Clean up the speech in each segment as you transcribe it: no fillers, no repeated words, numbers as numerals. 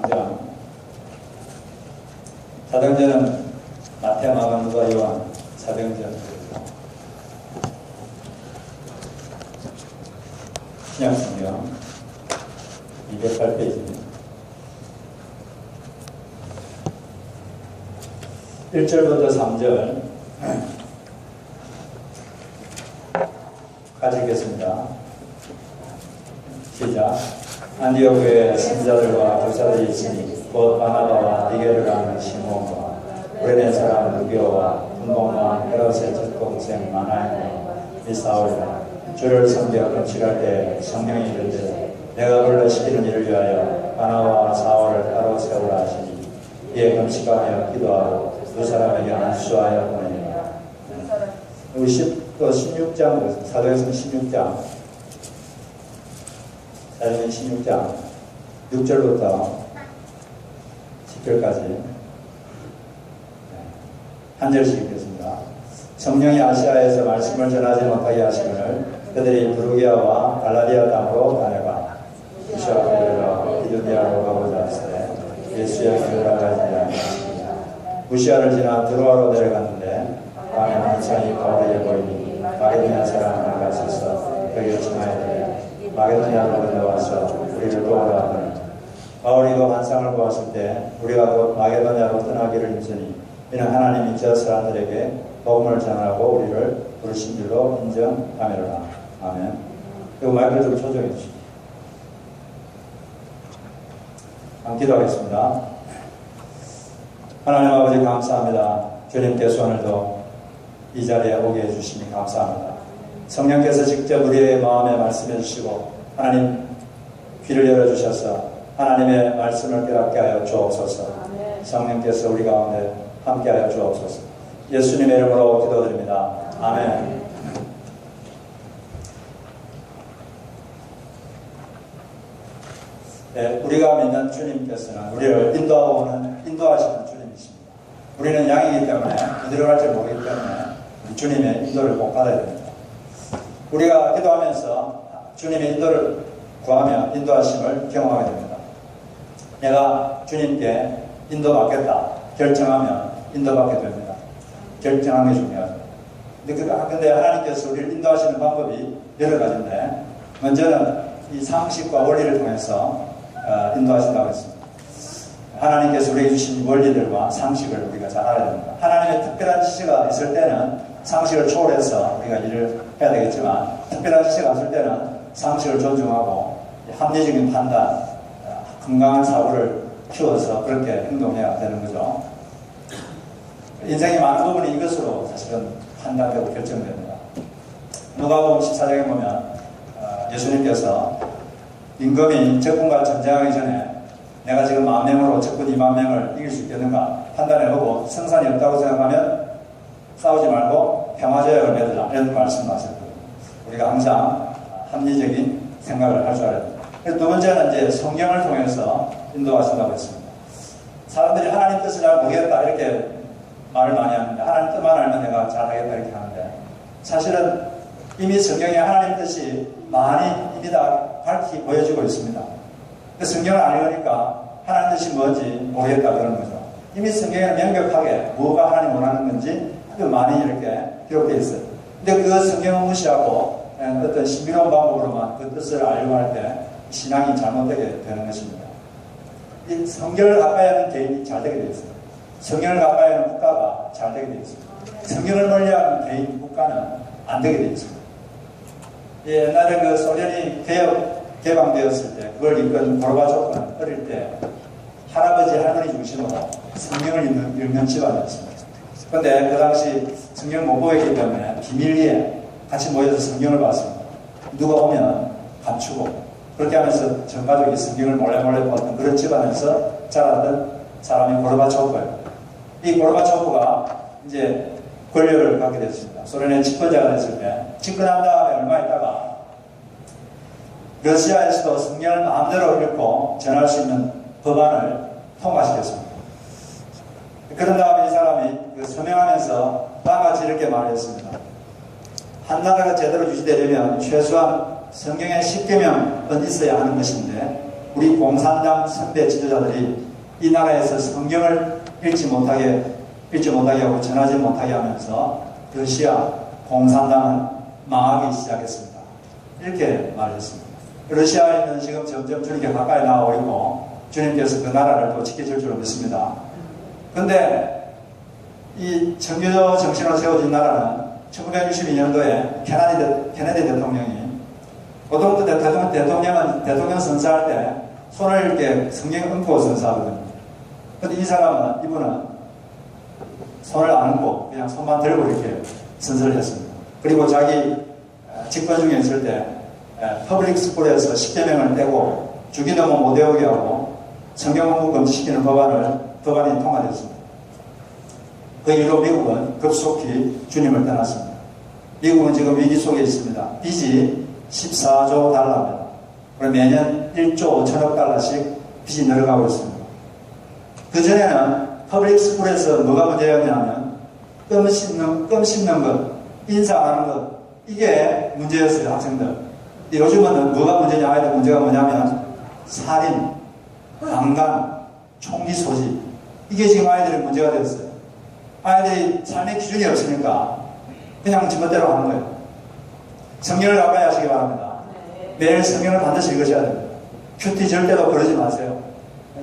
성경. 사도행전은 마태, 마가, 누가, 요한, 사도행전. 신약 성경 208페이지 1절부터 3절 같이 읽겠습니다. 시작. 안디옥에 선지자들과 교사들이 있으니 곧 바나바와 니게를 하는 시몬과 오래된 사람 루기오와 분봉과 헤롯의 첫 동생 마나엘과 이 사울과 주를 섬겨 금식할 때 성령이 이르되 내가 불러시키는 일을 위하여 바나바와 사울을 따로 세우라 하시니 이에 금식하며 기도하고 두 사람에게 안수하여 보내니라. 우리 또 16장 사도행전 16장 사도행전 16장 6절부터 10절까지 한 절씩 읽겠습니다. 성령이 아시아에서 말씀을 전하지 못하게 하시거늘 그들이 부르기아와 갈라디아 땅으로 다녀가 무시아가 이르러 비두니아로 가고자 하시되 예수의 기회가 가지 아니하시니라. 무시아를 지나 드로아로 내려갔는데 밤에 한산이 바울에게 보이니 마게도냐 사람을 가셔서 그에게 청하였되 마게도냐로 건너와서 우리를 도우라 하더니 바울이도 환상을 보았을 때 우리가 곧 마게도냐로 떠나기를 힘쓰니 이는 하나님이 저 사람들에게 복음을 전하고 우리를 부르신 줄로 인정하매로라. 아멘. 그리고 마이크를 좀 조정해 주시죠. 기도하겠습니다. 하나님 아버지 감사합니다. 주님께서 오늘도 이 자리에 오게 해주시니 감사합니다. 성령께서 직접 우리의 마음에 말씀해 주시고 하나님 귀를 열어주셔서 하나님의 말씀을 깨닫게 하여 주옵소서. 성령께서 우리 가운데 함께 하여 주옵소서. 예수님의 이름으로 기도드립니다. 아멘. 네, 우리가 믿는 주님께서는 우리를 인도하시는 주님이십니다. 우리는 양이기 때문에 어디로 갈지 모르기 때문에 주님의 인도를 꼭 받아야 됩니다. 우리가 기도하면서 주님의 인도를 구하며 인도하심을 경험하게 됩니다. 내가 주님께 인도받겠다 결정하면 인도받게 됩니다. 결정하는 게 중요하죠. 근데 하나님께서 우리를 인도하시는 방법이 여러 가지인데 먼저는 이 상식과 원리를 통해서 인도하신다고 했습니다. 하나님께서 우리에게 주신 원리들과 상식을 우리가 잘 알아야 됩니다. 하나님의 특별한 지시가 있을 때는 상식을 초월해서 우리가 일을 해야 되겠지만 특별한 지시가 없을 때는 상식을 존중하고 합리적인 판단, 건강한 사고를 키워서 그렇게 행동해야 되는 거죠. 인생의 많은 부분이 이것으로 사실은 판단되고 결정됩니다. 누가복음 14장에 보면 예수님께서 임금이 적군과 전쟁하기 전에 내가 지금 10,000명으로 적군 20,000명을 이길 수 있겠는가 판단해보고 성산이 없다고 생각하면 싸우지 말고 평화조약을 맺으라 이런 말씀을 하셨거든요. 우리가 항상 합리적인 생각을 할 줄 알아야 됩니다. 두 번째는 이제 성경을 통해서 인도하신다고 했습니다. 사람들이 하나님 뜻을 잘 모르겠다 이렇게 말을 많이 하는데 하나님 뜻만 알면 내가 잘하겠다 이렇게 하는데 사실은 이미 성경에 하나님 뜻이 많이 이미 다 밝히 보여지고 있습니다. 성경을 안 읽으니까 하나님 뜻이 뭔지 모르겠다 그러는 거죠. 이미 성경에 명백하게 뭐가 하나님 원하는 건지 아주 많이 이렇게 기록되어 있어요. 근데 그 성경을 무시하고 어떤 신비로운 방법으로만 그 뜻을 알려고 할 때 신앙이 잘못되게 되는 것입니다. 이 성경을 가까이 하는 개인이 잘 되게 되어 있어요. 성경을 가까이 하는 국가가 잘 되게 되어 있습니다. 성경을 멀리하는 개인 국가는 안 되게 되어 있습니다. 옛날에 그 소련이 개방되었을 때 그걸 이끈 고르바초프는 어릴 때 할아버지 할머니 중심으로 성경을 읽는 집안이었습니다. 그런데 그 당시 성경을 못 보였기 때문에 비밀리에 같이 모여서 성경을 봤습니다. 누가 오면 감추고 그렇게 하면서 전 가족이 성경을 몰래 보았던 그런 집안에서 자랐던 사람이 고르바초프예요. 이 고르바초프가 이제 권력을 갖게 됐습니다. 소련의 집권자가 됐을 때 집권한 다음에 얼마 있다가 러시아에서도 성경을 마음대로 읽고 전할 수 있는 법안을 통과시켰습니다. 그런 다음에 이 사람이 서명하면서 다음같이 이렇게 말했습니다. 한 나라가 제대로 유지되려면 최소한 성경의 10계명은 있어야 하는 것인데 우리 공산당 선배 지도자들이 이 나라에서 성경을 읽지 못하게 하고 전하지 못하게 하면서 러시아 공산당은 망하기 시작했습니다. 이렇게 말했습니다. 러시아에는 지금 점점 주님께 가까이 나오고 있고 주님께서 그 나라를 또 지켜줄 줄 믿습니다. 그런데 이 청교도 정신으로 세워진 나라는 1962년도에 케네디 대통령이 보통 대통령은 대통령 선서할 때 손을 이렇게 성경에 얹고 선서하거든요. 근데 이분은 손을 안 얹고 그냥 손만 들고 이렇게 선서를 했습니다. 그리고 자기 집권 중에 있을 때 퍼블릭 스쿨에서 10개명을 떼고 주기넘어 못 외우게 하고 성경 공부 금지시키는 법안이 통과됐습니다. 그 이후로 미국은 급속히 주님을 떠났습니다. 미국은 지금 위기 속에 있습니다. 빚이 14조 달러입니다. 매년 1조 5천억 달러씩 빚이 늘어가고 있습니다. 그전에는 퍼블릭 스쿨에서 뭐가 문제였냐면 껌 씹는 것, 인사하는 것, 이게 문제였어요, 학생들. 요즘은 뭐가 문제냐, 아이들 문제가 뭐냐면 살인, 강간, 총기 소지, 이게 지금 아이들의 문제가 됐어요. 아이들이 삶의 기준이 없으니까 그냥 지멋대로 하는 거예요. 성경을 가까이 하시기 바랍니다. 매일 성경을 반드시 읽으셔야 됩니다. 큐티 절대로 그러지 마세요.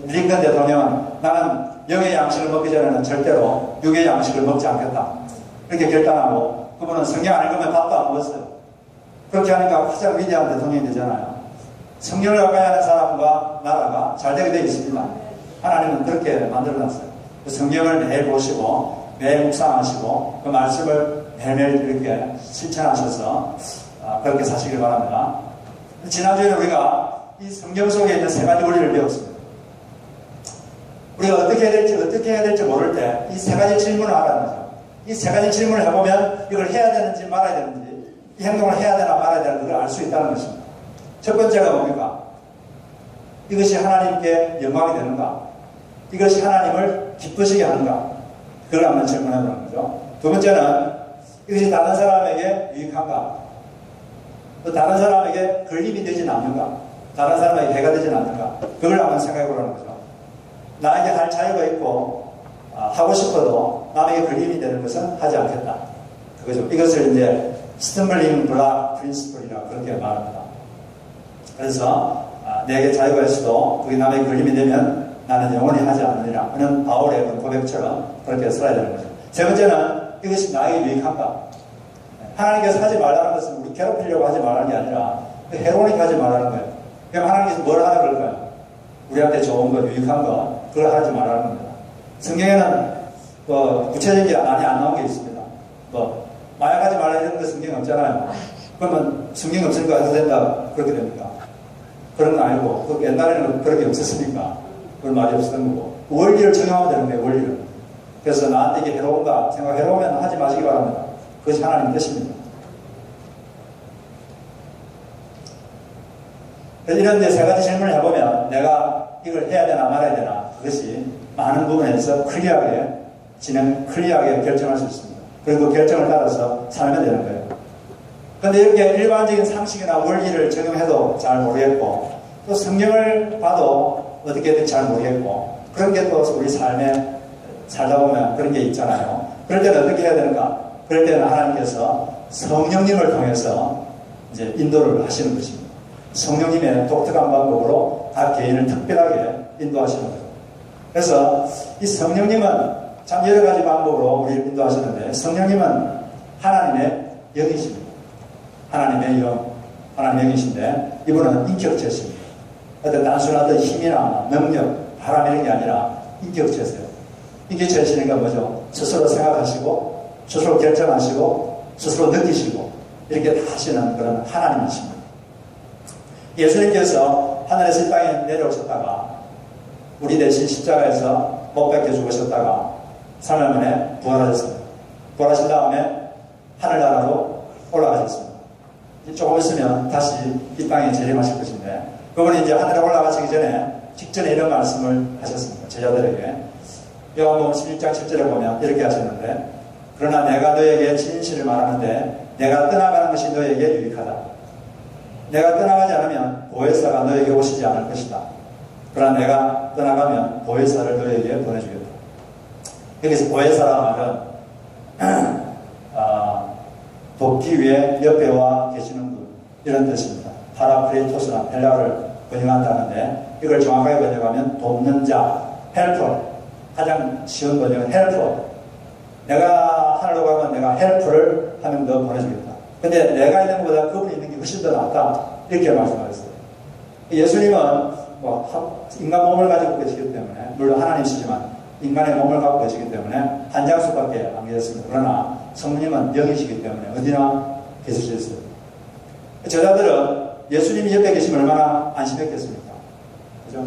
링컨 대통령은 나는 영의 양식을 먹기 전에는 절대로 육의 양식을 먹지 않겠다, 이렇게 결단하고 그분은 성경 안 읽으면 밥도 안 먹었어요. 그렇게 하니까 가장 위대한 대통령이 되잖아요. 성경을 가까이 하는 사람과 나라가 잘 되게 되어 있습니다. 하나님은 그렇게 만들어놨어요. 그 성경을 매일 보시고 매일 묵상하시고 그 말씀을 매일매일 이렇게 실천하셔서 그렇게 사시길 바랍니다. 지난주에 우리가 이 성경 속에 있는 세 가지 원리를 배웠습니다. 우리가 어떻게 해야 될지 모를 때 이 세 가지 질문을 하라는 거죠. 이 세 가지 질문을 해보면 이걸 해야 되는지 말아야 되는지, 이 행동을 해야 되나 말아야 되나 그걸 알 수 있다는 것입니다. 첫 번째가 뭡니까? 이것이 하나님께 영광이 되는가? 이것이 하나님을 기쁘시게 하는가? 그걸 한번 질문해 보는 거죠. 두 번째는 이것이 다른 사람에게 유익한가? 또 다른 사람에게 걸림이 되진 않는가? 다른 사람에게 해가 되진 않는가? 그걸 한번 생각해 보라는 거죠. 나에게 할 자유가 있고 하고 싶어도 남에게 걸림이 되는 것은 하지 않겠다. 그거죠. 이것을 이제 스탬블링 블락 프린시플이라고 그렇게 말합니다. 그래서 내게 자유가 있어도 그게 남에게 걸림이 되면 나는 영원히 하지 않느니라 하는 바울의 고백처럼 그렇게 살아야 되는 거죠. 세 번째는 이것이 나에게 유익한가? 하나님께서 하지 말라는 것은 우리 괴롭히려고 하지 말라는 게 아니라 해로우니까 하지 말라는 거예요. 그럼 하나님께서 뭘 하라 그럴까요? 우리한테 좋은 거, 유익한 거, 그걸 하지 말라는 겁니다. 성경에는 구체적인 게 많이 안 나온 게 있습니다. 마약하지 말라 이런 거 성경에 없잖아요. 그러면 성경이 없으니까 해도 된다, 그렇게 됩니까? 그런 건 아니고, 옛날에는 그렇게 없었으니까 그런 말이 없었던 거고, 원리를 적용하면 되는 거예요, 원리를. 그래서 나한테 이게 해로운가 해로우면 하지 마시기 바랍니다. 그것이 하나님 뜻입니다. 이런 데 세 가지 질문을 해보면 내가 이걸 해야 되나 말아야 되나 그것이 많은 부분에서 클리어하게 결정할 수 있습니다. 그리고 그 결정을 따라서 살면 되는 거예요. 그런데 이렇게 일반적인 상식이나 원리를 적용해도 잘 모르겠고 또 성경을 봐도 어떻게든 잘 모르겠고 그런 게 또 우리 삶에 살다 보면 그런 게 있잖아요. 그럴 때는 어떻게 해야 되는가? 그럴 때는 하나님께서 성령님을 통해서 이제 인도를 하시는 것입니다. 성령님의 독특한 방법으로 각 개인을 특별하게 인도하시는 거죠. 그래서 이 성령님은 참 여러 가지 방법으로 우리를 인도하시는데 성령님은 하나님의 영이십니다. 하나님의 영, 하나님의 영이신데 이분은 인격체십니다. 어떤 단순한 힘이나 능력, 바람 이런 게 아니라 인격체세요. 인격체시니까 뭐죠? 스스로 생각하시고 스스로 결정하시고 스스로 느끼시고 이렇게 다 하시는 그런 하나님이십니다. 예수님께서 하늘에서 이 땅에 내려오셨다가 우리 대신 십자가에서 못 박혀 죽으셨다가 3일 만에 부활하셨습니다. 부활하신 다음에 하늘나라로 올라가셨습니다. 조금 있으면 다시 이 땅에 재림하실 것인데 그분이 이제 하늘에 올라가시기 전에 직전에 이런 말씀을 하셨습니다. 제자들에게 요한복음 11장 7절에 보면 이렇게 하셨는데 그러나 내가 너에게 진실을 말하는데 내가 떠나가는 것이 너에게 유익하다. 내가 떠나가지 않으면 보혜사가 너에게 오시지 않을 것이다. 그러나 내가 떠나가면 보혜사를 너에게 보내주겠다. 여기서 보혜사라 말은 돕기 위해 옆에와 계시는 분, 이런 뜻입니다. 파라크레이토스나 헬라어를 번역한다는데 이걸 정확하게 번역하면 돕는 자, 헬퍼. 가장 쉬운 번역은 헬퍼. 내가 하늘로 가면 내가 헬퍼를 한 명 더 보내주겠다. 근데 내가 있는 것보다 그분이 있는 게 훨씬 더 낫다. 이렇게 말씀하셨어요. 예수님은 인간 몸을 가지고 계시기 때문에, 물론 하나님이시지만 인간의 몸을 갖고 계시기 때문에 한 장소밖에 안 계셨습니다. 그러나 성령님은 영이시기 때문에 어디나 계시셨어요. 저자들은 예수님이 옆에 계시면 얼마나 안심했겠습니까?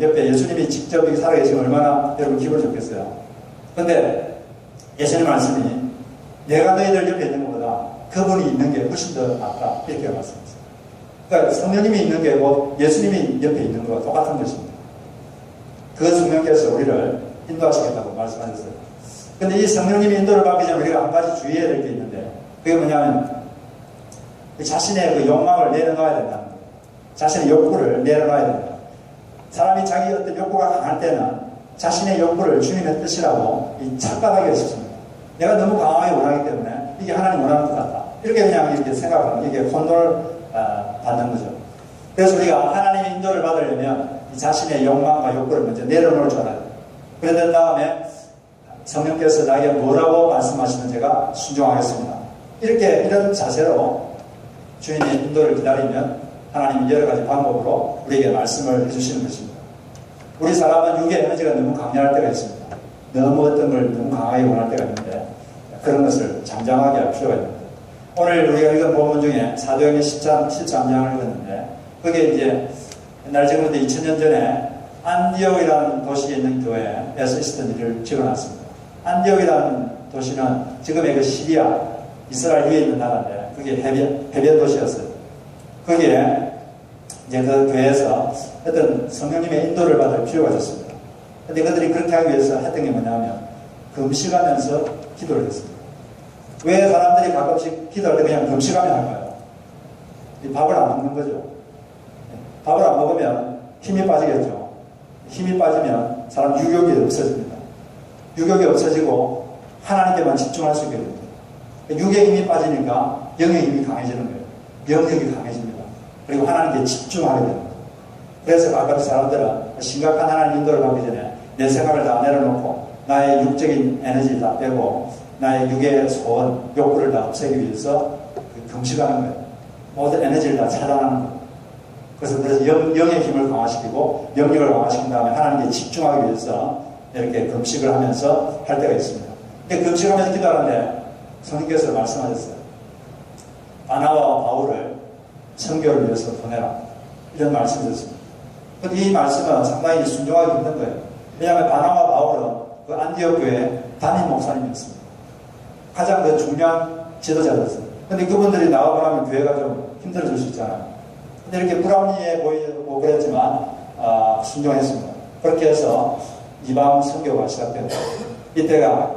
옆에 예수님이 직접 여기 살아계시면 얼마나 여러분 기분 좋겠어요. 그런데 예수님 말씀이 내가 너희들 옆에 있는 것보다 그분이 있는 게 훨씬 더 낫다. 이렇게 말씀하셨어요. 그러니까 성령님이 있는 게 뭐 예수님이 옆에 있는 것과 똑같은 것입니다. 그 성령께서 우리를 인도하시겠다고 말씀하셨어요. 근데 이 성령님이 인도를 받기 전에 우리가 한 가지 주의해야 될 게 있는데, 그게 뭐냐면 자신의 그 욕망을 내려놔야 된다는 거예요. 자신의 욕구를 내려놔야 된다. 사람이 자기 어떤 욕구가 강할 때는 자신의 욕구를 주님의 뜻이라고 착각하기가 쉽습니다. 내가 너무 강하게 원하기 때문에 이게 하나님 원하는 것 같다. 이렇게 그냥 이렇게 생각하면 이게 혼돈을 받는 거죠. 그래서 우리가 하나님의 인도를 받으려면 이 자신의 욕망과 욕구를 먼저 내려놓을 줄 알아야 돼요. 그런 다음에 성령께서 나에게 뭐라고 말씀하시는 제가 순종하겠습니다. 이런 자세로 주님의 인도를 기다리면 하나님은 여러 가지 방법으로 우리에게 말씀을 해주시는 것입니다. 우리 사람은 육의 에너지가 너무 강렬할 때가 있습니다. 너무 어떤 걸 너무 강하게 원할 때가 있는데 그런 것을 잠잠하게 할 필요가 있습니다. 오늘 우리가 읽은 본문 중에 사도행전 13장을 읽었는데 그게 이제 옛날 지금부터 2000년 전에 안디옥이라는 도시에 있는 교회에서 있었던 일을 적어놨습니다. 안디옥이라는 도시는 지금의 그 시리아, 이스라엘 위에 있는 나라인데 그게 해변 도시였어요. 거기에 이제 그 교회에서 어떤 성령님의 인도를 받을 필요가 있었습니다. 근데 그들이 그렇게 하기 위해서 했던 게 뭐냐면 금식하면서 기도를 했습니다. 왜 사람들이 가끔씩 기도할 때 그냥 금식하면 할까요? 밥을 안 먹는 거죠. 밥을 안 먹으면 힘이 빠지겠죠. 힘이 빠지면 사람 유욕이 없어집니다. 유욕이 없어지고 하나님께만 집중할 수 있게 됩니다. 육의 힘이 빠지니까 영의 힘이 강해지는 거예요. 영역이 강해집니다. 그리고 하나님께 집중하게 됩니다. 그래서 가끔 사람들은 심각한 하나님 인도를 받기 전에 내 생각을 다 내려놓고 나의 육적인 에너지를 다 빼고 나의 육의 소원, 욕구를 다 없애기 위해서 금식하는 거예요. 모든 에너지를 다 차단하는 거예요. 그래서 영의 힘을 강화시키고 영역을 강화시킨 다음에 하나님께 집중하기 위해서 이렇게 금식을 하면서 할 때가 있습니다. 근데 금식하면서 기도하는데 성령께서 말씀하셨어요. 바나바와 바울을 선교를 위해서 보내라. 이런 말씀을 드렸습니다. 근데 이 말씀은 상당히 순종하기 힘든 거예요. 왜냐하면 바나바와 바울은 그 안디옥 교회 담임 목사님이었습니다. 가장 그 중요한 지도자였어요. 근데 그분들이 나오고 나면 교회가 좀 힘들어질 수 있잖아요. 근데 이렇게 불합리해 보이고 그랬지만 순종했습니다. 그렇게 해서 이방 선교가 시작됩니다. 이때가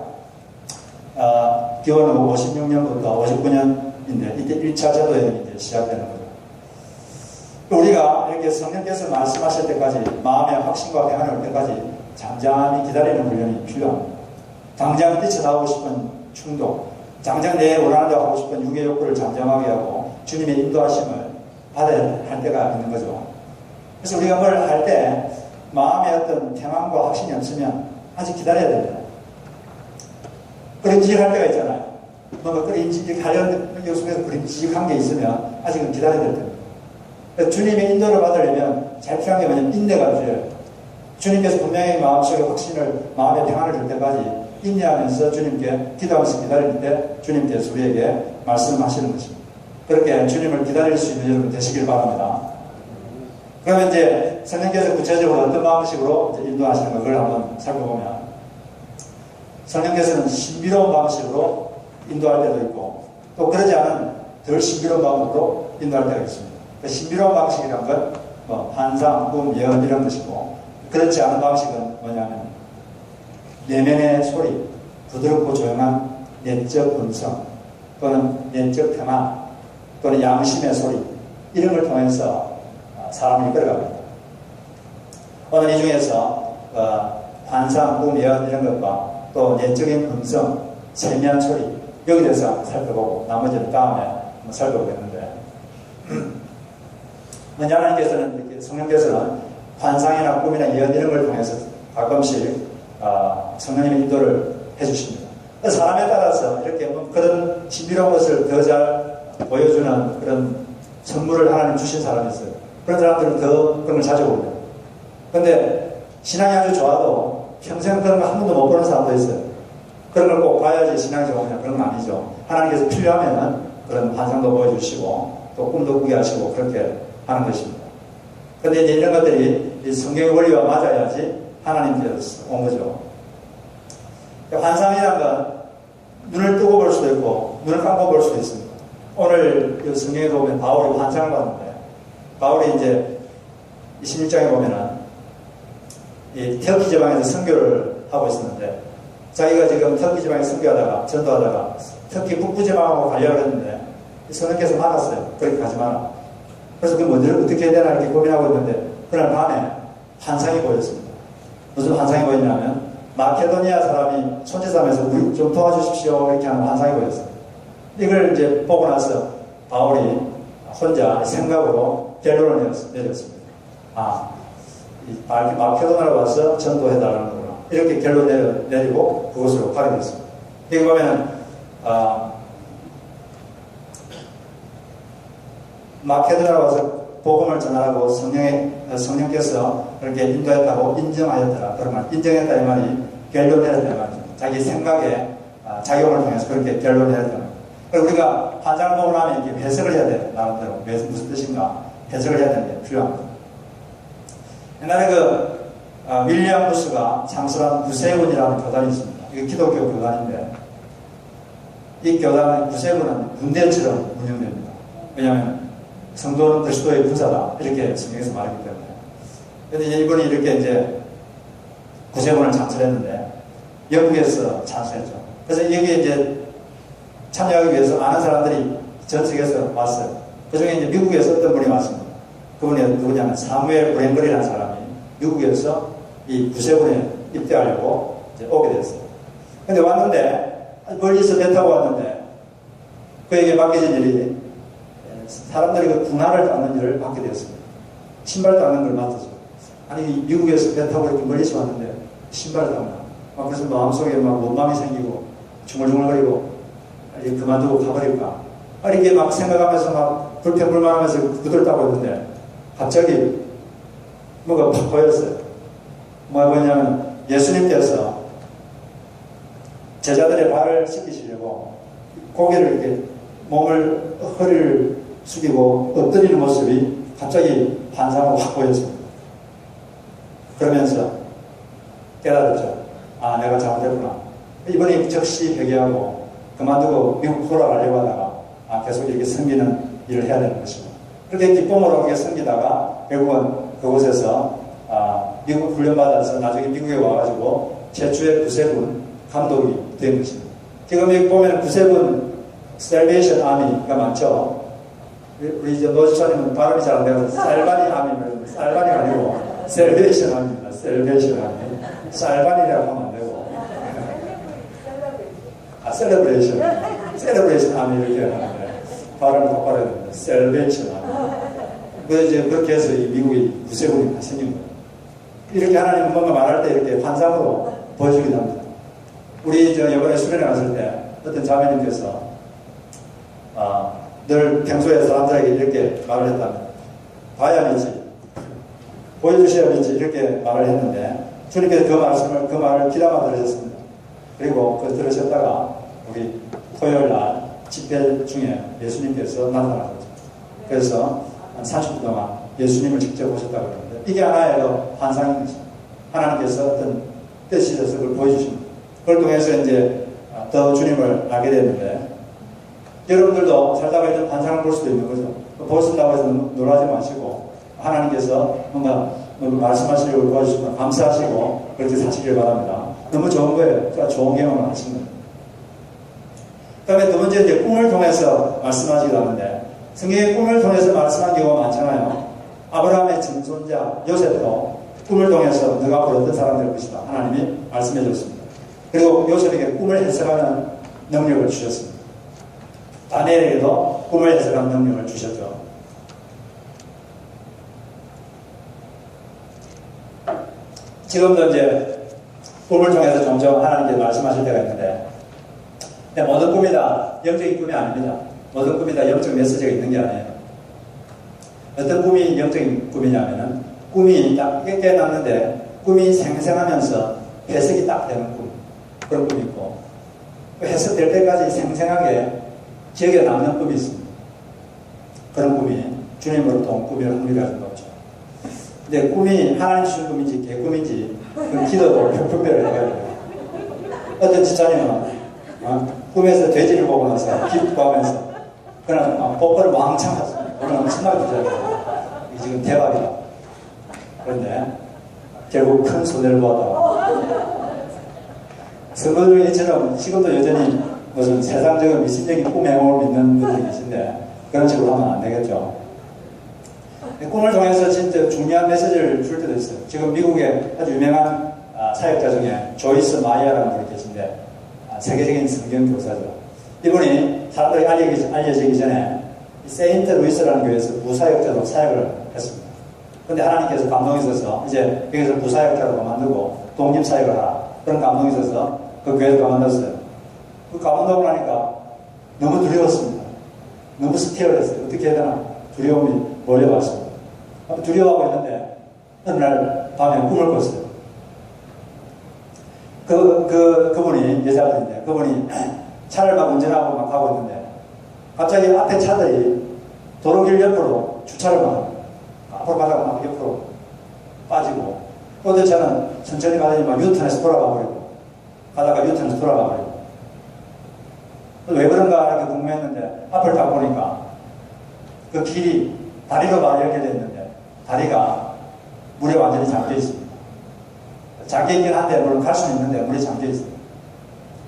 기원 후 56년부터 59년인데 이때 1차 제도여행이 이제 시작되는 거죠. 우리가 이렇게 성령께서 말씀하실 때까지 마음의 확신과 평안이 올 때까지 잠잠히 기다리는 훈련이 필요합니다. 당장 뛰쳐나오고 싶은 충동, 당장 내 원하는 대로 하고 싶은 육의 욕구를 잠잠하게 하고 주님의 인도하심을 받아야 할 때가 있는 거죠. 그래서 우리가 뭘 할 때 마음에 어떤 평안과 확신이 없으면 아직 기다려야 됩니다. 그림직할 때가 있잖아요. 뭔가 그림직하려는 요소에서 그림직한 게 있으면 아직은 기다려야 됩니다. 주님의 인도를 받으려면 잘 필요한 게 뭐냐면 인내가 필요해요. 주님께서 분명히 마음속에 확신을, 마음의 평안을 줄 때까지 인내하면서 주님께 기도하면서 기다릴 때 주님께서 우리에게 말씀하시는 것입니다. 그렇게 주님을 기다릴 수 있는 여러분 되시길 바랍니다. 그러면 이제 성령께서 구체적으로 어떤 방식으로 이제 인도하시는 걸 한번 살펴보면 성령께서는 신비로운 방식으로 인도할 때도 있고 또 그러지 않은 덜 신비로운 방법으로 인도할 때가 있습니다. 신비로운 방식이란 건 환상, 꿈, 예언 이런 것이고 그렇지 않은 방식은 뭐냐면 내면의 소리, 부드럽고 조용한 내적 음성 또는 내적 평안 또는 양심의 소리 이런 걸 통해서 사람을 이끌어갑니다. 오늘 이 중에서 환상, 꿈, 예언 이런 것과 또 내적인 음성, 세미한 소리 여기 대해서 한번 살펴보고 나머지는 다음에 한번 살펴보겠는데 하나님께서는 이렇게 성령께서는 환상이나 꿈이나 예언 이런 걸 통해서 가끔씩 성령님의 인도를 해주십니다. 사람에 따라서 이렇게 그런 신비로운 것을 더 잘 보여주는 그런 선물을 하나님 주신 사람이 있어요. 그런 사람들은 더 그런 걸 자주 봅니다. 그런데 신앙이 아주 좋아도 평생 그런 거 한 번도 못 보는 사람도 있어요. 그런 걸 꼭 봐야지 신앙이 좋으냐 그런 건 아니죠. 하나님께서 필요하면 그런 환상도 보여주시고 또 꿈도 꾸게 하시고 그렇게 하는 것입니다. 그런데 이제 이런 것들이 이 성경의 원리와 맞아야지 하나님께서 온 거죠. 환상이라는 건 눈을 뜨고 볼 수도 있고 눈을 감고 볼 수도 있습니다. 오늘 성경에 보면 바울이 환상을 봤는데 바울이 이제 26장에 보면은 이 터키 지방에서 선교를 하고 있었는데 자기가 지금 터키 지방에 선교하다가 전도하다가 터키 북부 지방하고 가려고 했는데 성령께서 막았어요. 그렇게 가지 마라. 그래서 그 뭔지를 어떻게 해야 되나 이렇게 고민하고 있는데 그날 밤에 환상이 보였습니다. 무슨 환상이 보였냐면 마케도니아 사람이 손짓하면서 우리 좀 도와주십시오 이렇게 하는 환상이 보였어요. 이걸 이제 보고 나서 바울이 혼자 생각으로 결론을 내렸습니다. 마케도나로 와서 전도해달라는 거구나. 이렇게 결론 내리고 그곳으로 가게 됐습니다. 여기 보면은 마케도나로 와서 복음을 전하라고 성령께서 그렇게 인도했다고 인정하였더라. 그러면 인정했다 이 말이 결론 내렸다 이 말이죠. 자기 생각에 작용을 통해서 그렇게 결론 내렸다. 그리고 우리가 환상을 보고 나면 이렇게 해석을 해야 돼요. 나름대로 무슨 뜻인가 해석을 해야 되는 게 필요합니다. 옛날에 윌리엄 부스가 창설한 구세군이라는 교단이 있습니다. 이게 기독교 교단인데 이 교단의 구세군은 군대처럼 운영됩니다. 왜냐하면 성도는 그리스도의 군사다 이렇게 성경에서 말했기 때문에. 그런데 이분이 이렇게 이제 구세군을 창설했는데 영국에서 창설했죠. 그래서 여기에 이제 참여하기 위해서 많은 사람들이 전 세계에서 왔어요. 그 중에 이제 미국에서 어떤 분이 왔습니다. 그분이 누구냐면 사무엘 브랭거리라는 사람이 미국에서 이 구세군에 입대하려고 이제 오게 됐어요. 근데 왔는데 멀리서 배 타고 왔는데 그에게 맡겨진 일이 사람들이 그 군화를 닦는 일을 맡게 되었습니다. 신발 닦는 걸 맡았죠. 아니 미국에서 배 타고 이렇게 멀리서 왔는데 신발을 닦나. 그래서 마음속에 막 원망이 생기고 중얼중얼거리고 그만두고 가버릴까. 이렇게 막 생각하면서 막 불평불만하면서 구두를 따고 있는데 갑자기 뭐가 팍 보였어요. 뭐가 보였냐면 예수님께서 제자들의 발을 씻기시려고 고개를 이렇게 허리를 숙이고 엎드리는 모습이 갑자기 환상으로 확 보였습니다. 그러면서 깨달았죠. 내가 잘못했구나. 이번에 즉시 회개하고 그만두고 미국 돌아가려고 하다가 계속 이렇게 섬기는 일을 해야 되는 것이고 그렇게 기쁨으로 이렇게 섬기다가 결국은 그곳에서 미국 훈련받아서 나중에 미국에 와가지고 제주의 구세군 감독이 된 것입니다. 지금 여기 보면 구세군 셀베이션 아미가 많죠. 우리 이제 노지사님은 발음이 잘 안 돼서 셀바니 아미는 셀바니가 아니고 셀베이션 아미입니다. 셀베이션 아미. 셀바니라고 하면 안 되고 셀레브레이션 아미 이렇게 하는데 발음을 똑바로 해야 됩니다. 셀베이션 아미. 그래서 이제 그렇게 해서 이 미국의 구세군이 다 생긴 거예요. 이렇게 하나님은 뭔가 말할 때 이렇게 환상으로 보여주기도 합니다. 우리 이번에 수련회 갔을 때 어떤 자매님께서 늘 평소에 사람들에게 이렇게 말을 했다면 봐야 믿지 보여주셔야 믿지 이렇게 말을 했는데 주님께서 그 말을 귀담아 들으셨습니다. 그리고 그 들으셨다가 우리 토요일 날 집회 중에 예수님께서 나타나셨죠. 그래서 한 30분 동안 예수님을 직접 보셨다고 그러는데 이게 하나의 환상인 것입니다. 하나님께서 어떤 뜻이 있어서 그걸 보여주십니다. 그걸 통해서 이제 더 주님을 알게 됐는데 여러분들도 살다가 이런 환상을 볼 수도 있는 거죠. 보신다고 해서 놀라지 마시고 하나님께서 뭔가 말씀하시려고 도와주시면 감사하시고 그렇게 사시길 바랍니다. 너무 좋은 거예요. 좋은 경험을 하신 거예요. 그 다음에 두 번째 이제 꿈을 통해서 말씀하시기도 하는데 성경의 꿈을 통해서 말씀한 경우가 많잖아요. 아브라함의 증손자 요셉도 꿈을 통해서 너가 앞으로 어떤 사람이 될 것이다. 하나님이 말씀해 줬습니다. 그리고 요셉에게 꿈을 해석하는 능력을 주셨습니다. 다니엘에게도 꿈을 해석하는 능력을 주셨죠. 지금도 이제 꿈을 통해서 종종 하나님께 말씀하실 때가 있는데, 모든 꿈이 다 영적인 꿈이 아닙니다. 모든 꿈이 다 영적 메시지가 있는 게 아니에요. 어떤 꿈이 영적인 꿈이냐면은, 꿈이 딱 깨어났는데, 꿈이 생생하면서 해석이 딱 되는 꿈. 그런 꿈이 있고, 해석될 때까지 생생하게 기억에 남는 꿈이 있습니다. 그런 꿈이 주님으로부터 온 꿈이라는 의미가 가진 거죠. 근데 꿈이 하나님 주신 꿈인지 개꿈인지 그 기도도 분별을 해야 돼요. 어떤 지자님은 꿈에서 돼지를 보고 나서 기뻐하면서 그냥 복권을 왕창 샀습니다. 오늘 엄청나게 부자예요. 이게 지금 대박이다. 그런데 결국 큰 손해를 보았다. 성도들이처럼 지금도 여전히 무슨 세상적인 미신적인 꿈의 행복을 믿는 분들이 계신데 그런 식으로 하면 안 되겠죠. 꿈을 통해서 진짜 중요한 메시지를 줄 때도 있어요. 지금 미국의 아주 유명한 사역자 중에 조이스 마이어라는 분이 계신데 세계적인 성경 교사죠. 이분이 사람들이 알려지기 전에 세인트 루이스라는 교회에서 부사역자로 사역을 했습니다. 그런데 하나님께서 감동이 있어서 이제 여기서 부사역자로 만들고 독립사역을 하라. 그런 감동이 있어서 그 교회를 가만뒀어요. 그 가만두고 나니까 너무 두려웠습니다. 너무 스티어했어요. 어떻게 해야 되나 두려움이 몰려왔습니다. 두려워하고 있는데 어느 날 밤에 꿈을 꿨어요. 그분이 여자분인데 그분이 차를 막 운전하고 막 가고 있는데 갑자기 앞에 차들이 도로길 옆으로 주차를 막 앞으로 가다가 막 옆으로 빠지고 또 어떤 차는 천천히 가더니 막 유턴해서 돌아가 버리고 가다가 유턴해서 돌아가 버리고 왜 그런가 이렇게 궁금했는데 앞을 딱 보니까 그 길이 다리로 막 연결되어 있는데 다리가 물에 완전히 잠겨 있습니다. 잠겨 있긴 한데 물론 갈 수는 있는데 물에 잠겨 있습니다.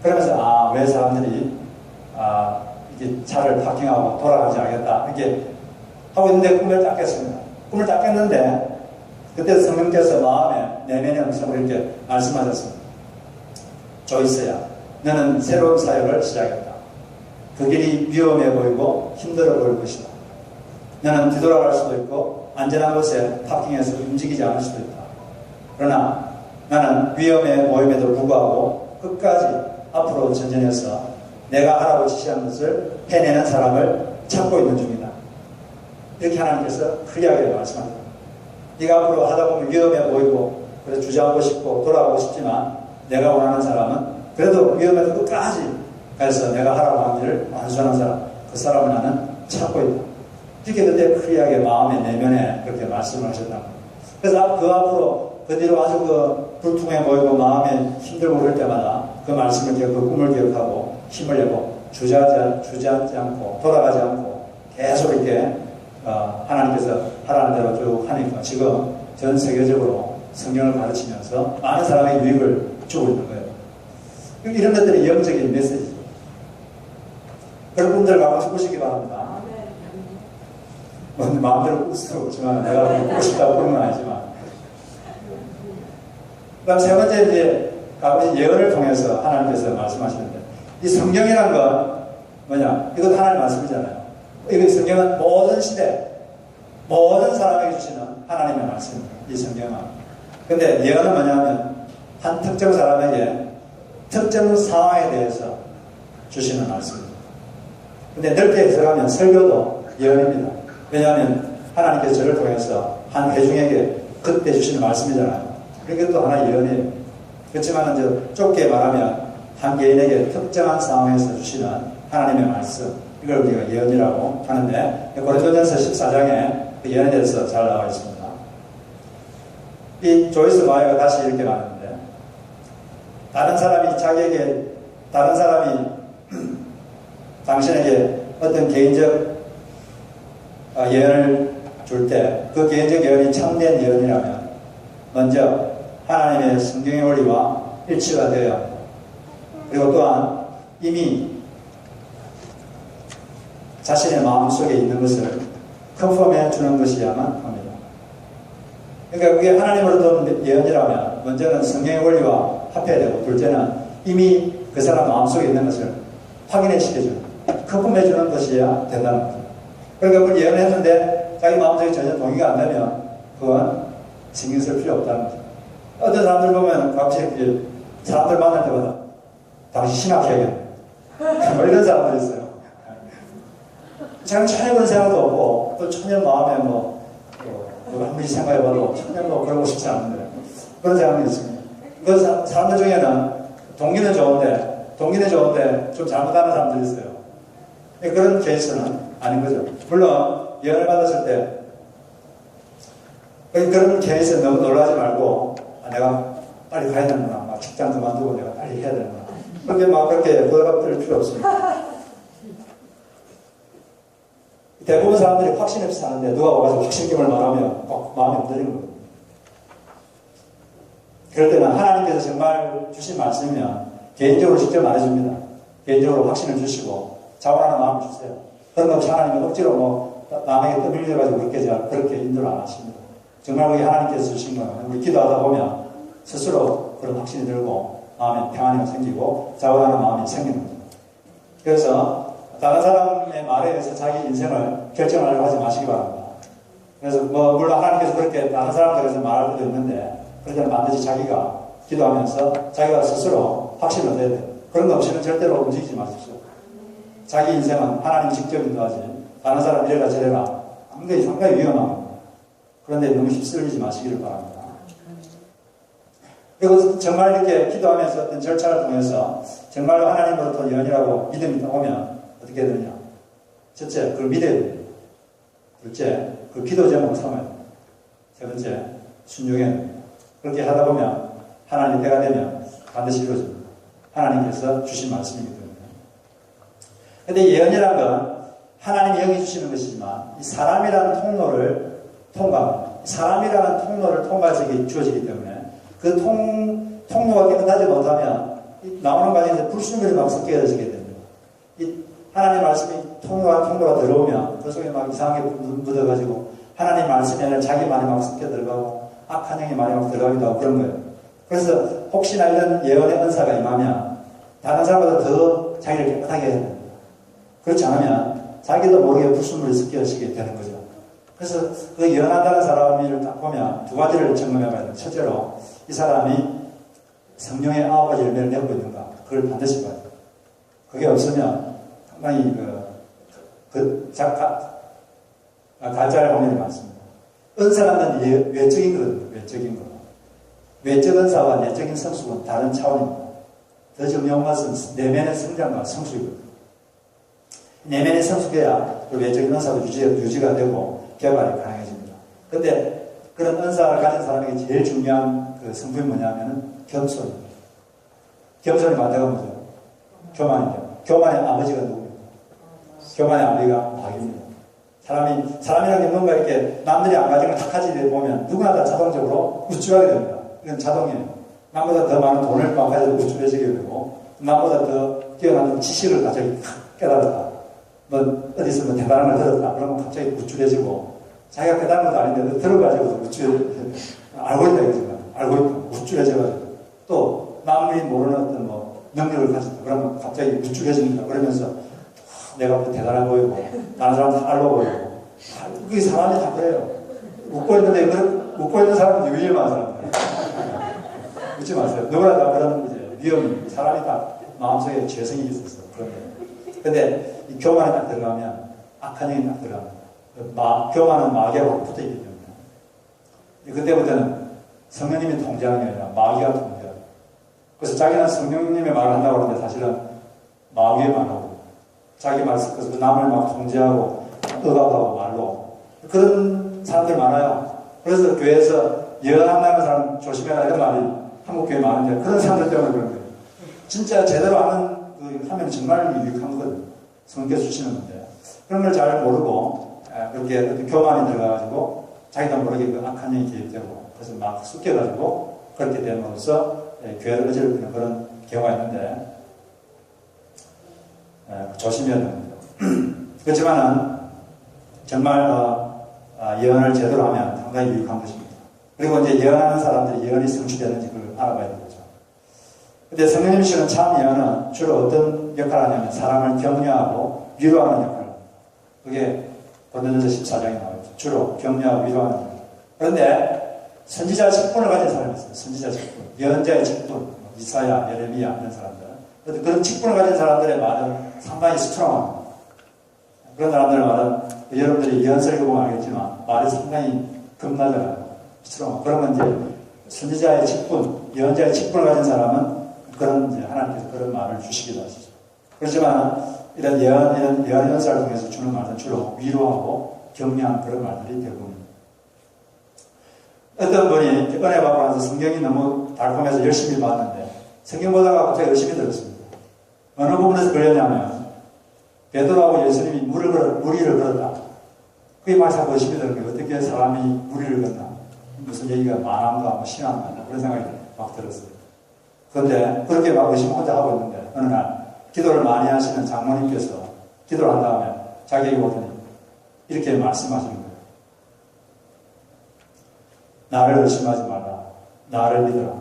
그러면서 왜 사람들이 이렇게 차를 파킹하고 돌아가지 않겠다 이렇게 하고 있는데 꿈을 딱 깼습니다. 꿈을 딱 깼는데 그때 성령께서 마음에 내면의 음성으로 이렇게 말씀하셨습니다. 조이스야, 너는 새로운 사역을 시작했다. 그 길이 위험해 보이고 힘들어 보일 것이다. 너는 뒤돌아갈 수도 있고 안전한 곳에 파킹해서 움직이지 않을 수도 있다. 그러나 나는 위험에 모임에도 불구하고 끝까지 앞으로 전진해서 내가 하라고 지시한 것을 해내는 사람을 찾고 있는 중이다. 이렇게 하나님께서 크리하게 말씀합니다. 네가 앞으로 하다 보면 위험해 보이고 그래서 주저하고 싶고 돌아가고 싶지만 내가 원하는 사람은 그래도 위험해도 끝까지 가서 내가 하라고 한 일을 완수하는 사람, 그 사람을 나는 찾고 있다. 이렇게 그때 크리하게 마음의 내면에 그렇게 말씀을 하셨다는 거예요. 그래서 그 앞으로 그 뒤로 아주 그 불통해 보이고 마음에 힘들고 그럴 때마다 그 말씀을 기억, 그 꿈을 기억하고 힘을 내고 주저하지 않고 돌아가지 않고 계속 이렇게 하나님께서 하라는 대로 쭉 하니까 지금 전 세계적으로 성경을 가르치면서 많은 사람에게 유익을 주고 있는 거예요. 이런 것들이 영적인 메시지죠. 그런 분들 가고 꾸시기 바랍니다. 마음대로 꿀 수도 없지만 내가 꿀고 싶다고 그런 건 아니지만 그 다음 세 번째 이제 가보신 예언을 통해서 하나님께서 말씀하시는데 이 성경이란 건 뭐냐? 이것도 하나님 말씀이잖아요. 이 성경은 모든 시대 모든 사람에게 주시는 하나님의 말씀입니다. 이 성경은. 근데 예언은 뭐냐면 한 특정 사람에게 특정 상황에 대해서 주시는 말씀입니다. 근데 넓게 해석하면 설교도 예언입니다. 왜냐하면 하나님께서 저를 통해서 한 회중에게 그때 주시는 말씀이잖아요. 그게 또 하나의 예언이에요. 그렇지만 이제 좁게 말하면 한 개인에게 특정한 상황에서 주시는 하나님의 말씀, 이걸 우리가 예언이라고 하는데 고린도전서 14장에 그 예언에 대해서 잘 나와 있습니다. 이 조이스 마이어가 다시 이렇게 말하는데 다른 사람이 당신에게 어떤 개인적 예언을 줄 때 그 개인적 예언이 참된 예언이라면 먼저 하나님의 성경의 원리와 일치가 되어야 합니다. 그리고 또한 이미 자신의 마음속에 있는 것을 컨펌해 주는 것이야만 합니다. 그러니까 그게 하나님으로부터 예언이라면 먼저는 성경의 원리와 합해야 되고, 둘째는 이미 그 사람 마음속에 있는 것을 확인해 시켜주는, 컨펌해 주는 것이어야 된다는 거죠. 그러니까 그걸 예언했는데 자기 마음속에 전혀 동의가 안 되면 그건 신경 쓸 필요 없다는 거죠. 어떤 사람들 보면 갑자기 사람들 만날 때마다 당신 신학해야겠네. 뭐 이런 사람들 있어요. 자기는 전혀 그런 생각도 없고, 또 전혀 마음에 한 번씩 생각해봐도 전혀 그러고 싶지 않은데, 그런 생각이 있습니다. 그 사람들 중에는 동기는 좋은데 좀 잘못하는 사람들이 있어요. 그런 케이스는 아닌 거죠. 물론 예언을 받았을 때 그런 케이스에 너무 놀라지 말고, 내가 빨리 가야 되는구나, 막 직장 그만두고 내가 빨리 해야 되는구나, 그렇게 막 그렇게 부담 필요 없습니다. 대부분 사람들이 확신 없이 사는데 누가 와가지고 확신임을 말하면 꼭 마음이 흔들리는 거예요. 그럴 때는 하나님께서 정말 주신 말씀이면 개인적으로 직접 말해줍니다. 개인적으로 확신을 주시고 자원하는 마음을 주세요. 그런 거 없이 하나님은 억지로 남에게 떠밀려가지고 그렇게 인도를 안 하십니다. 정말 그게 하나님께서 주신 거예요. 우리 기도하다 보면 스스로 그런 확신이 들고 마음에 평안이 생기고 자원하는 마음이 생기는 거죠. 그래서 다른 사람의 말에 의해서 자기 인생을 결정하려고 하지 마시기 바랍니다. 그래서 물론 하나님께서 그렇게 다른 사람들에서 말할 때도 있는데, 그럴 때는 반드시 자기가 기도하면서 자기가 스스로 확신을 얻어야 돼요. 그런 거 없이는 절대로 움직이지 마십시오. 자기 인생은 하나님이 직접 인도하지, 다른 사람 이래라 저래라 하는 게 상당히 위험합니다. 그런데 너무 휩쓸리지 마시기를 바랍니다. 그리고 정말 이렇게 기도하면서 어떤 절차를 통해서 정말로 하나님으로부터 예언이라고 믿음이 오면 어떻게 되느냐? 첫째, 그걸 믿어야 됩니다. 둘째, 그 기도 제목을 삼아야 됩니다. 세 번째, 순종해야 됩니다. 그렇게 하다 보면 하나님 때가 되면 반드시 이루어집니다. 하나님께서 주신 말씀이기 때문에. 그런데 예언이란 건 하나님이 여기 주시는 것이지만 이 사람이라는 통로를 통과합니다. 사람이라는 통로를 통과해서 이게 주어지기 때문에 그 통로가 깨끗하지 못하면 나오는 과정에서 불순물이 막 섞여지게 됩니다. 하나님 말씀이 통로가 들어오면 그 속에 막 이상하게 묻어가지고 하나님 말씀에는 자기만이 막 섞여 들어가고 악한 영이 많이 막 들어가기도 하고 그런 거예요. 그래서 혹시나 이런 예언의 은사가 임하면 다른 사람보다 더 자기를 깨끗하게 해야 됩니다. 그렇지 않으면 자기도 모르게 불순물이 섞여지게 되는 거죠. 그래서 그 예언한다는 사람을 딱 보면 두 가지를 점검해 봐야 돼요. 첫째로 이 사람이 성령의 9가지 열매를 내고 있는가, 그걸 반드시 봐야 돼요. 그게 없으면 상당히 가짜할 확률이 많습니다. 은사라는 외적인 거거든요. 외적인 거. 외적 은사와 내적인 성숙은 다른 차원입니다. 더 중요한 것은 내면의 성장과 성숙이거든요. 내면의 성숙해야 그 외적인 은사도 유지가 되고 개발이 가능해집니다. 그런데 그런 은사를 가진 사람에게 제일 중요한 그 성품이 뭐냐면은 겸손입니다. 겸손이 반대가 뭐죠? 교만이죠. 교만의 아버지가 누구입니까? 교만의 아버지가 마귀입니다. 사람이라는 게 뭔가 이렇게 남들이 안 가진 걸 다 가지게 보면 누구나 다 자동적으로 우쭐하게 됩니다. 이건 자동이에요. 남보다 더 많은 돈을 가지고 우쭐해지게 되고, 남보다 더 뛰어난 지식을 가지고 깨달았다. 어디서 대단한 걸 들었다. 그러면 갑자기 우쭐해지고, 자기가 깨달은 것도 아닌데 들어가지고 알고 있다 이거죠. 알고 있다. 우쭐해져가지고. 또 남이 모르는 어떤 능력을 가졌다. 그러면 갑자기 우쭐해집니다. 그러면서 내가 대단해 보이고 다른 사람 다 알고 보이고. 그게 사람이 다 그래요. 웃고 있는 사람은 위험한 사람이에요. 웃지 마세요. 누구나 다 그런 위험이, 사람이 다 마음속에 죄성이 있어서 그런 거예요. 근데 이 교만이 딱 들어가면 악한 영이 딱 들어갑니다. 교만은 마귀하고 붙어 있기 때문에. 그때부터는 성령님이 통제하는 게 아니라 마귀가 통제하는. 그래서 자기는 성령님의 말을 한다고 하는데 사실은 마귀의 말하고 자기 말 섞어서 남을 막 통제하고 억압하고 말로. 그런 사람들 많아요. 그래서 교회에서 예언한다는 사람 조심해라 이런 말이 한국 교회에 많은데 그런 사람들 때문에 그런 거예요. 진짜 제대로 하면 정말 유익한 거거든요. 성령께서 주시는 건데 그런 걸 잘 모르고 그렇게 교만이 들어가가지고 자기도 모르게 그 악한 영이 개입되고 그래서 막 섞여가지고 그렇게 됨으로써 교회를 어지럽히는 그런 경우가 있는데 조심해야 됩니다. 그렇지만은 정말 예언을 제대로 하면 상당히 유익한 것입니다. 그리고 이제 예언하는 사람들이 예언이 성취되는지 그걸 알아봐야 되는 거죠. 근데 성령님이시는 참 예언은 주로 어떤 역할을 하냐면 사람을 격려하고 위로하는 역할을 합니다. 그게 고린도전서 14장에 나와있죠. 주로 격려하고 위로하는 역할. 그런데 선지자 직분을 가진 사람이 있어요. 선지자 직분. 예언자의 직분. 이사야, 예레미야 이런 사람들. 그런데 그런 직분을 가진 사람들의 말은 상당히 스트롱합니다. 그런 사람들의 말은 여러분들이 예언서를 보면 알겠지만 말이 상당히 겁나잖아요. 스트롱. 그러면 이제 선지자의 직분, 예언자의 직분을 가진 사람은 그런 이제 하나님께서 그런 말을 주시기도 하시죠. 그렇지만 이런 예언 연사를 통해서 주는 말은 주로 위로하고 격려하는 그런 말들이 대부분입니다. 어떤 분이 은혜 받고 나서 성경이 너무 달콤해서 열심히 봤는데 성경 보다가 갑자기 열심히 들었습니다. 어느 부분에서 걸렸냐면 베드로하고 예수님이 무리를 걸었다. 그게 막 자꾸 열심히 들은 거예요. 어떻게 사람이 무리를 걷나. 무슨 얘기가 만한가 뭐 신한가 그런 생각이 막 들었어요. 그런데 그렇게 막 의심 혼자 하고 있는데 어느 날 기도를 많이 하시는 장모님께서 기도를 한 다음에 자기에게 오더니 이렇게 말씀하시는 거예요. 나를 의심하지 말라. 나를 믿어라.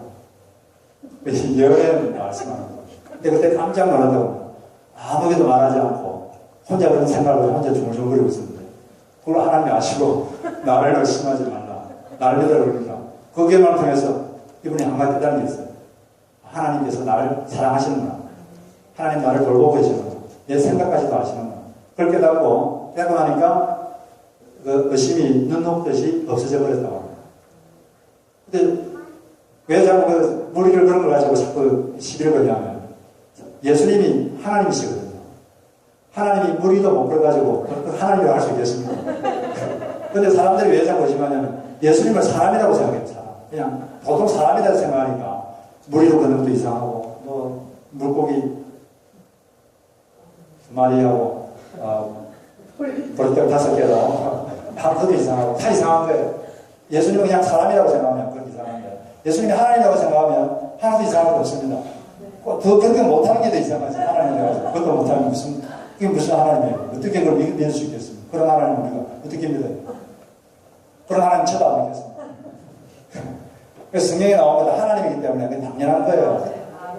예언의 말씀하는 거예요. 근데 그때 깜짝 놀랐다고 아무에게도 말하지 않고 혼자 그런 생각을 혼자 중얼중얼거리고 있었는데 그걸 하나님이 아시고 나를 의심하지 말라. 나를 믿어라 그러니까 거기에만 통해서 이분이 한마디 깨달은 게 있어요. 하나님께서 나를 사랑하시는구나. 하나님 나를 돌보고 계시는구나. 내 생각까지도 아시는구나. 그걸 깨닫고 나니까 그 의심이 눈 녹듯이 없어져 버렸다고 합니다. 근데 왜 자꾸 그 무리를 그런 걸 가지고 자꾸 시비를 걸냐면 예수님이 하나님이시거든요. 하나님이 무리도 못 걸어가지고 하나님이라고 할 수 있겠습니까? 근데 사람들이 왜 자꾸 의심하냐면 예수님을 사람이라고 생각해요. 사람. 그냥 보통 사람이라고 생각하니까 무리로 걷는 것도 이상하고 뭐 물고기 두 마리하고 보리떡 5개로 한것도 이상하고 다 이상한 거예요. 예수님은 그냥 사람이라고 생각하면 그건 이상한데 예수님이 하나님이라고 생각하면 하나도 이상한 거 없습니다. 더 그렇게 못하는 게 더 이상하지. 하나님이라고 그것도 못하면 그게 무슨 하나님이에요. 어떻게 그걸 믿을 수 있겠습니까? 그런 하나님 우리가 어떻게 믿어요? 그런 하나님 쳐도 안 믿겠습니다. 그래서 성경에 나오면 하나님이기 때문에 그게 당연한 거예요.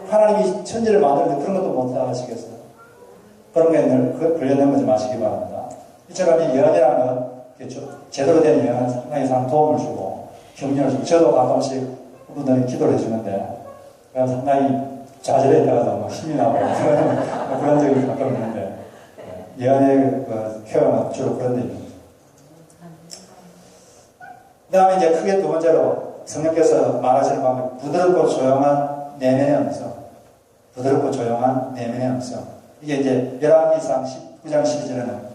하나님이 천지를 만드는데 그런 것도 못 하시겠어요. 그런 거에 늘 걸려내지 마시기 바랍니다. 이처럼 예언이라는 건 제대로 된 예언은 상당히 도움을 주고 격려를 주고 저도 가끔씩 그분들이 기도를 해주는데 상당히 좌절에 있다가도 막 힘이 나고 그런 적이 가끔 있는데 예언의 표현은 주로 그런 데 있는 거죠. 그 다음에 이제 크게 두 번째로 성령께서 말하시는 방법이 부드럽고 조용한 내면의 음성. 부드럽고 조용한 내면의 음성. 이게 이제 열왕기상 19장 12절에는